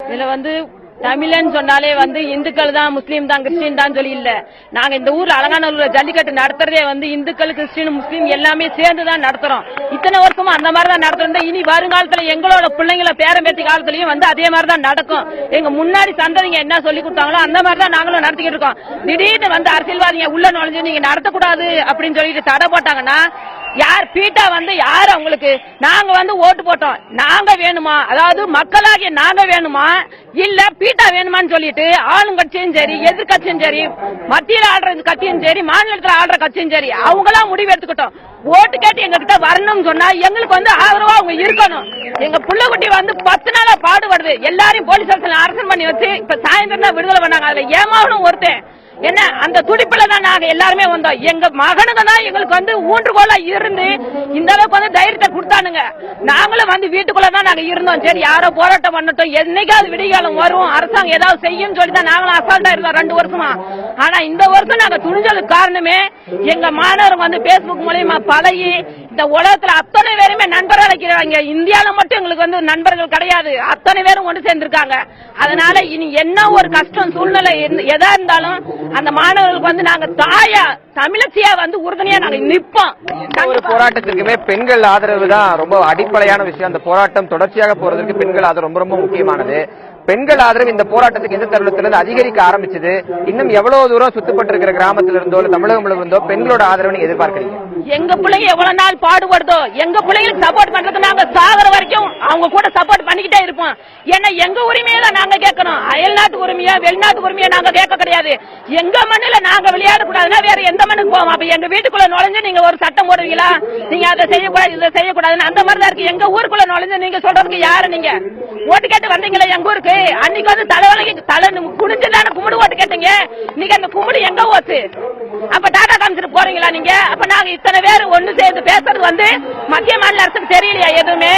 இதுல தமிழன் சொன்னாலே இந்துக்கள் தான், முஸ்லீம் தான், கிறிஸ்டின் தான் சொல்லி இல்ல. நாங்க இந்த ஊர்ல அலங்காநல்லூர்ல ஜல்லிக்கட்டு நடத்துறதே இந்துக்கள், கிறிஸ்டின், முஸ்லீம் எல்லாமே சேர்ந்துதான் நடத்துறோம். இத்தனை வருஷமா அந்த மாதிரி தான் நடத்துறோம். இனி வருங்காலத்துல எங்களோட பிள்ளைங்களை பேரம்பேத்தி காலத்திலயும் அதே மாதிரி தான் நடக்கும். எங்க முன்னாடி சந்ததிங்க என்ன சொல்லி கொடுத்தாங்களோ அந்த மாதிரி தான் நாங்களும் நடத்திக்கிட்டு இருக்கோம். திடீர்னு அரசியல்வாதிங்க உள்ள நுழைஞ்சு நீங்க நடத்தக்கூடாது அப்படின்னு சொல்லிட்டு தடை போட்டாங்கன்னா யார் பீட்டா யாரு அவங்களுக்கு? நாங்க ஓட்டு போட்டோம், நாங்க வேணுமா, அதாவது மக்களாகிய நாங்க வேணுமா இல்ல பீட்டா வேணுமான்னு சொல்லிட்டு ஆளுங்கட்சியும் சரி, எதிர்கட்சியும் சரி, மத்தியில் ஆடுற கட்சியும் சரி, மாநிலத்தில் ஆடுற கட்சியும் சரி, அவங்களாம் முடிவு எடுத்துக்கிட்டோம். ஓட்டு கேட்டு எங்க கிட்ட வரணும்னு சொன்னா எங்களுக்கு ஆதரவா அவங்க இருக்கணும். எங்க புள்ளக்குட்டி 10 நாளா பாடுபடுது. எல்லாரையும் போலீஸ் ஸ்டேஷன்ல அரசன் பண்ணி வச்சு இப்ப சாயந்தரம் தான் விடுதலை பண்ணாங்க. அதுல ஏமாவனும் ஒருத்தன் என்ன அந்த துடிப்புல தான் நாங்க எல்லாருமே வந்தோம். எங்க மகனுங்க தான் எங்களுக்கு ஊன்றுகோலா இருந்து இந்த அளவுக்கு தைரியத்தை கொடுத்தானுங்க. நாங்களும் வீட்டுக்குள்ளதான் நாங்க இருந்தோம். சரி யாரோ போராட்டம் பண்ணட்டும், என்னைக்காவது விடிகாலம் வரும், அரசாங்கம் ஏதாவது செய்யும் சொல்லிதான் நாங்களும் அசால்ட்டா இருந்தோம் 2 வருஷமா. ஆனா இந்த வருஷம் நாங்க துணிஞ்சதுக்கு காரணமே எங்க மாணவர்கள் பேஸ்புக் மூலமா பழகி இந்த உலகத்துல அத்தனை பேருமே நண்பர்கள் அழைக்கிறாங்க. இந்தியாவில மட்டும் எங்களுக்கு நண்பர்கள் கிடையாது, அத்தனை பேரும் ஒன்று சேர்ந்திருக்காங்க. அதனால இனி என்ன ஒரு கஷ்டம் சூழ்நிலை எதா இருந்தாலும் அந்த மாணவர்களுக்கு நாங்க தாயா தமிழச்சியா உறுதுணையா நாங்க நிற்போம். ஒரு போராட்டத்திற்குமே பெண்கள் ஆதரவு தான் ரொம்ப அடிப்படையான விஷயம். அந்த போராட்டம் தொடர்ச்சியாக போறதுக்கு பெண்கள் ஆதரவு ரொம்ப ரொம்ப முக்கியமானது. பெண்கள் ஆதரவு இந்த போராட்டத்துக்கு எந்த தருணத்திலிருந்து அதிகரிக்க ஆரம்பிச்சது? இன்னும் எவ்வளவு தூரம் சுத்தப்பட்டிருக்கிற கிராமத்துல இருந்தோ தமிழகம் இருந்தோ பெண்களோட ஆதரவு நீங்க எதிர்பார்க்கறீங்க? எங்க பிள்ளைங்க எவ்வளவு நாள் பாடுபடுதோ எங்க பிள்ளைங்களுக்கு சப்போர்ட் பண்றது நாங்க சாகர வரைக்கும் அவங்க கூட சப்போர்ட் பண்ணிக்கிட்டே இருப்போம். ஏன்னா எங்க உரிமையை தான் நாங்க கேட்கணும். அயல்நாட்டு உரிமையா வெளிநாட்டு உரிமையா நாங்க கேட்க கிடையாது. எங்க மண்ணுல நாங்க விளையாடக்கூடாதுன்னா வேற எந்த மண்ணுக்கு போவோம்? அப்ப எங்க வீட்டுக்குள்ள நுழைஞ்சு நீங்க ஒரு சட்டம் போடுவீங்களா, நீங்க அதை செய்யக்கூடாது இதை செய்யக்கூடாதுன்னு அந்த மாதிரி தான் இருக்கு. எங்க ஊருக்குள்ள நுழைஞ்சு நீங்க சொல்றதுக்கு யாரு? நீங்க ஓட்டு கேட்டு வந்தீங்களா எங்க ஊருக்கு? அன்னைக்கு தலைவலிக்கு தலை குடிஞ்சுதான கும்பிடு ஓட்டு கேட்டீங்க. நீங்க அந்த கும்பிடு எங்க ஓட்டு? அப்ப டாடா காமிச்சிட்டு போறீங்களா நீங்க? அப்ப நாங்க இத்தனை பேர் ஒண்ணு சேர்ந்து பேசுறது மத்திய மாநில அரசுக்கு தெரியலையா எதுவுமே?